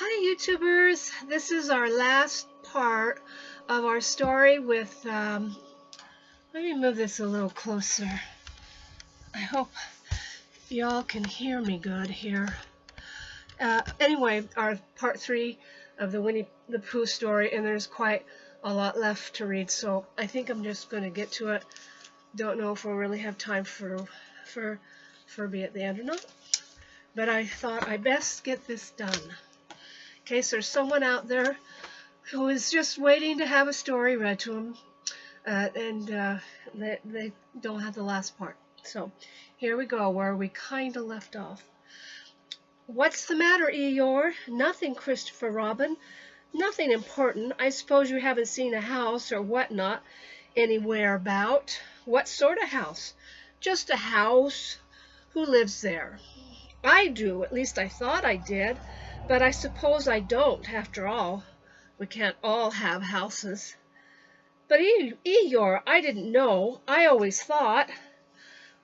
Hi YouTubers, this is our last part of our story with, let me move this a little closer. I hope y'all can hear me good here. Anyway, our part 3 of the Winnie the Pooh story, and there's quite a lot left to read, so I think I'm just going to get to it. Don't know if we'll really have time for Ferbie at the end or not, but I thought I'd best get this done. In case there's someone out there who is just waiting to have a story read to them, and they don't have the last part. So here we go, where we kind of left off. What's the matter, Eeyore? Nothing, Christopher Robin. Nothing important. I suppose you haven't seen a house or whatnot anywhere about. What sort of house? Just a house. Who lives there? I do. At least I thought I did. But I suppose I don't, after all. We can't all have houses. But Eeyore, I didn't know. I always thought.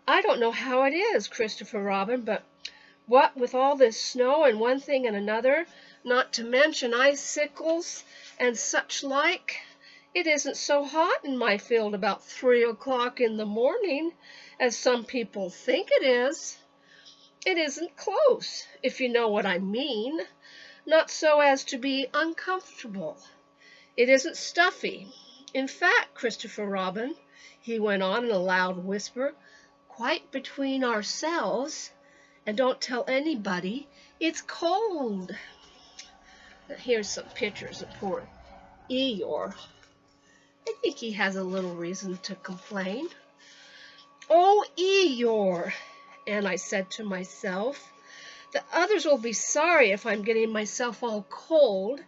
I don't know how it is, Christopher Robin, but what with all this snow and one thing and another, not to mention icicles and such like, it isn't so hot in my field about 3 o'clock in the morning, as some people think it is. It isn't close, if you know what I mean. Not so as to be uncomfortable. It isn't stuffy. In fact, Christopher Robin, he went on in a loud whisper, quite between ourselves, and don't tell anybody, it's cold. Here's some pictures of poor Eeyore. I think he has a little reason to complain. Oh, Eeyore, and I said to myself, the others will be sorry if I'm getting myself all cold.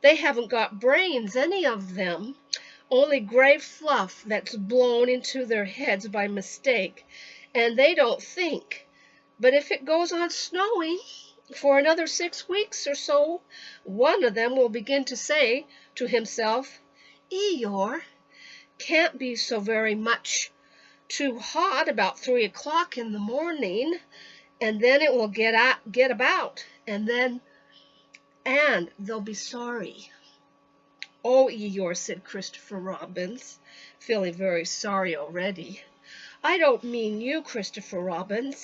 They haven't got brains, any of them, only gray fluff that's blown into their heads by mistake, and they don't think. But if it goes on snowing for another 6 weeks or so, one of them will begin to say to himself, Eeyore, can't be so very much too hot about 3 o'clock in the morning, and then it will get about, and they'll be sorry. Oh, Eeyore, said Christopher Robin, feeling very sorry already. I don't mean you, Christopher Robin.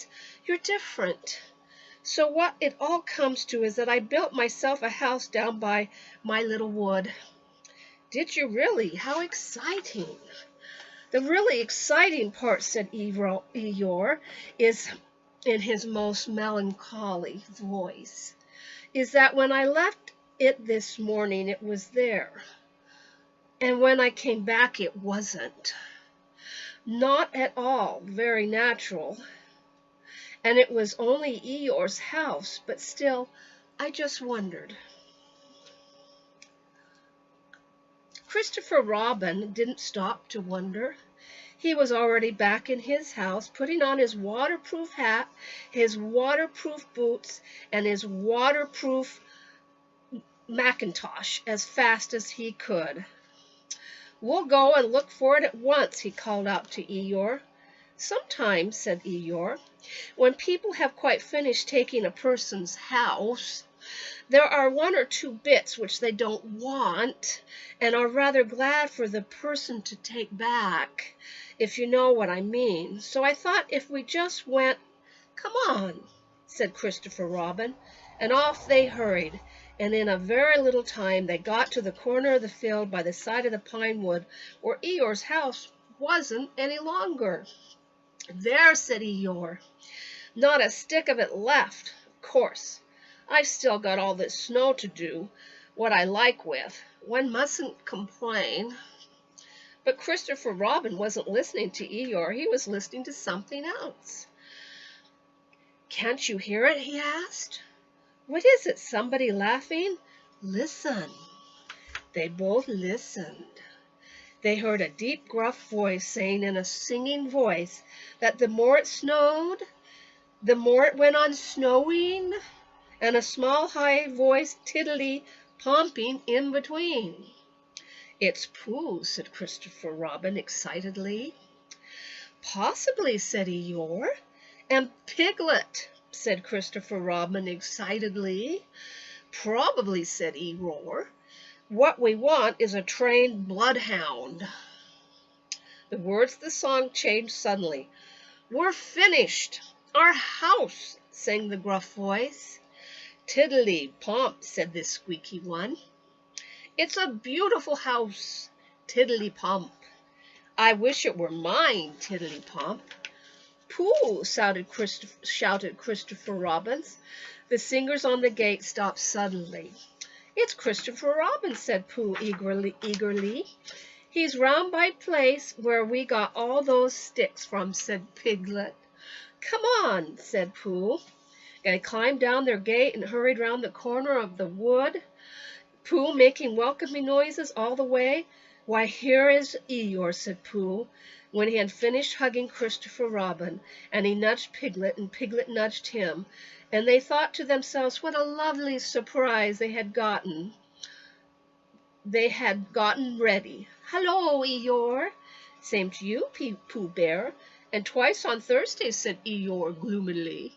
You're different. So what it all comes to is that I built myself a house down by my little wood. Did you really? How exciting. The really exciting part, said Eeyore, is in his most melancholy voice, is that when I left it this morning, it was there. And when I came back, it wasn't. Not at all very natural. And it was only Eeyore's house, but still, I just wondered. Christopher Robin didn't stop to wonder. He was already back in his house, putting on his waterproof hat, his waterproof boots, and his waterproof mackintosh as fast as he could. We'll go and look for it at once, he called out to Eeyore. Sometimes, said Eeyore, when people have quite finished taking a person's house, there are 1 or 2 bits which they don't want and are rather glad for the person to take back, if you know what I mean. So I thought if we just went, come on, said Christopher Robin, and off they hurried, and in a very little time they got to the corner of the field by the side of the pine wood where Eeyore's house wasn't any longer. There, said Eeyore, not a stick of it left, of course. I've still got all this snow to do what I like with. One mustn't complain. But Christopher Robin wasn't listening to Eeyore. He was listening to something else. Can't you hear it? He asked. What is it? Somebody laughing? Listen. They both listened. They heard a deep, gruff voice saying in a singing voice that the more it snowed, the more it went on snowing, and a small, high voice tiddly-pomping in between. It's Pooh, said Christopher Robin excitedly. Possibly, said Eeyore. And Piglet, said Christopher Robin excitedly. Probably, said Eeyore. What we want is a trained bloodhound. The words of the song changed suddenly. We're finished. Our house, sang the gruff voice. Tiddly pomp, said the squeaky one. It's a beautiful house, tiddly pomp. I wish it were mine, tiddly pomp. Pooh, shouted Christopher Robin. The singers on the gate stopped suddenly. It's Christopher Robin, said Pooh eagerly. He's round by place where we got all those sticks from, said Piglet. Come on, said Pooh. They climbed down their gate and hurried round the corner of the wood, Pooh making welcoming noises all the way. Why, here is Eeyore, said Pooh, when he had finished hugging Christopher Robin, and he nudged Piglet, and Piglet nudged him, and they thought to themselves what a lovely surprise they had gotten. They had gotten ready. Hello, Eeyore. Same to you, Pooh Bear. And twice on Thursday, said Eeyore gloomily.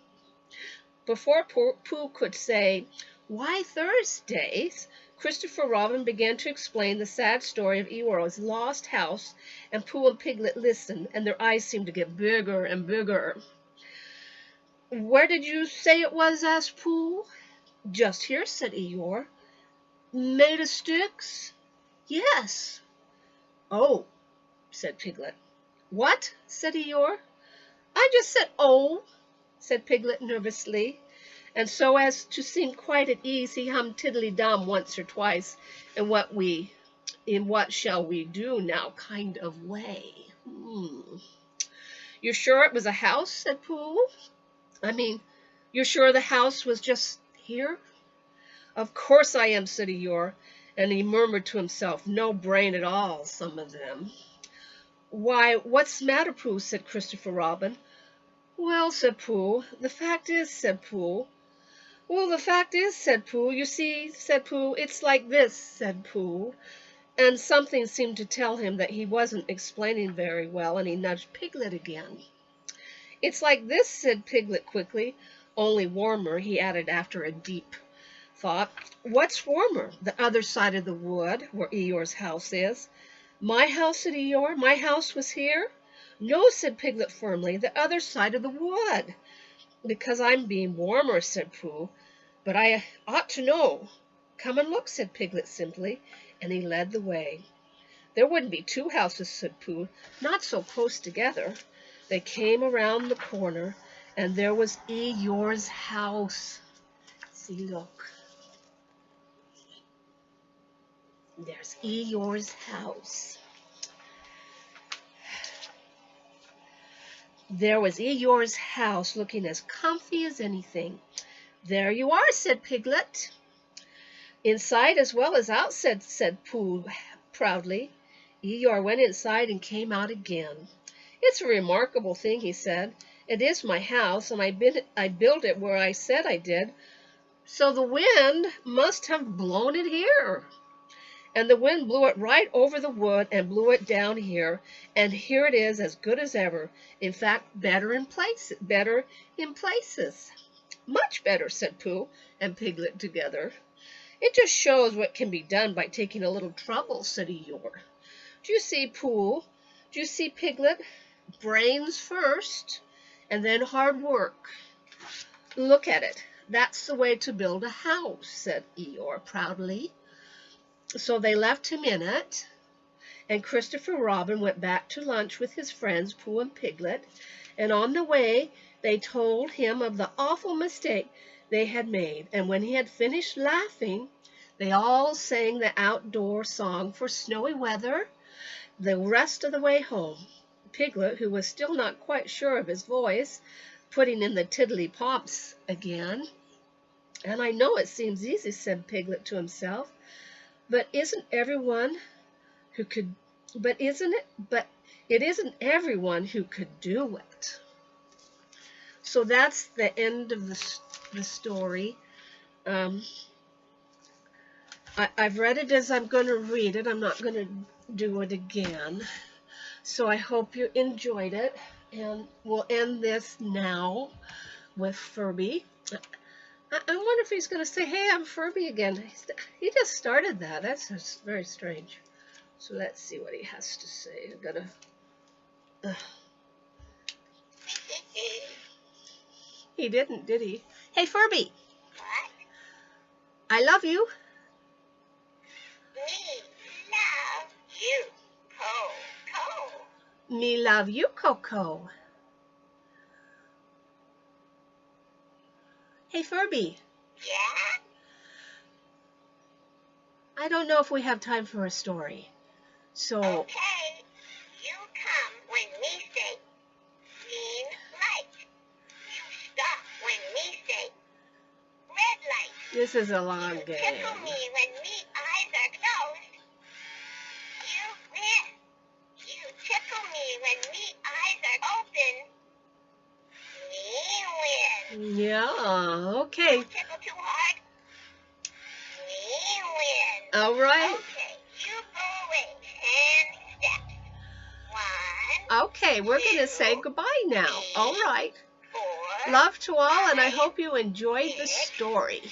Before Pooh could say, why Thursdays, Christopher Robin began to explain the sad story of Eeyore's lost house, and Pooh and Piglet listened, and their eyes seemed to get bigger and bigger. Where did you say it was? Asked Pooh. Just here, said Eeyore. Made of sticks? Yes. Oh, said Piglet. What? Said Eeyore. I just said, oh, said Piglet nervously, and so as to seem quite at ease, he hummed tiddly-dum once or twice in what shall we do now kind of way. You're sure it was a house? Said Pooh. You're sure the house was just here? Of course I am, said Eeyore, and he murmured to himself, no brain at all, some of them. Why, what's the matter, Pooh? Said Christopher Robin. Well, said Pooh, the fact is, said Pooh. Well, the fact is, said Pooh, you see, said Pooh, it's like this, said Pooh, and something seemed to tell him that he wasn't explaining very well, and he nudged Piglet again. It's like this, said Piglet quickly, only warmer, he added after a deep thought. What's warmer? The other side of the wood, where Eeyore's house is. My house, said Eeyore, my house was here? No, said Piglet firmly, the other side of the wood. Because I'm being warmer, said Pooh, but I ought to know. Come and look, said Piglet simply, and he led the way. There wouldn't be two houses, said Pooh, not so close together. They came around the corner, and there was Eeyore's house. See, look. There's Eeyore's house. There was Eeyore's house, looking as comfy as anything. There you are, said Piglet. Inside as well as out, said Pooh proudly. Eeyore went inside and came out again. It's a remarkable thing, he said. It is my house, and I built it where I said I did, so the wind must have blown it here. And the wind blew it right over the wood and blew it down here, and here it is as good as ever. In fact, better in places. Much better, said Pooh and Piglet together. It just shows what can be done by taking a little trouble, said Eeyore. Do you see, Pooh? Do you see, Piglet? Brains first, and then hard work. Look at it. That's the way to build a house, said Eeyore proudly. So they left him in it, and Christopher Robin went back to lunch with his friends, Pooh and Piglet, and on the way they told him of the awful mistake they had made, and when he had finished laughing, they all sang the outdoor song for snowy weather the rest of the way home. Piglet, who was still not quite sure of his voice, putting in the tiddly pomps again. And I know it seems easy, said Piglet to himself, but it isn't everyone who could do it. So that's the end of the story. I've read it as I'm going to read it. I'm not going to do it again. So I hope you enjoyed it, and we'll end this now with Ferbie. I wonder if he's going to say, hey, I'm Ferbie again. He just started that. That's just very strange. So let's see what he has to say. I've got to... He didn't, did he? Hey, Ferbie. What? I love you. Me love you, Coco. Me love you, Coco. Hey, Ferbie. Yeah? I don't know if we have time for a story. So... Okay. You come when me say green light. You stop when me say red light. This is a long game. Tickle me when me eyes are closed. You win. You tickle me when me eyes are open. Me win. Yeah, okay. Don't tickle too hard. Me win. All right. Okay, you go away. 10 steps. 1, Okay, we're going to say goodbye now. All right. 4, Love to all, and I hope you enjoyed the story. 7.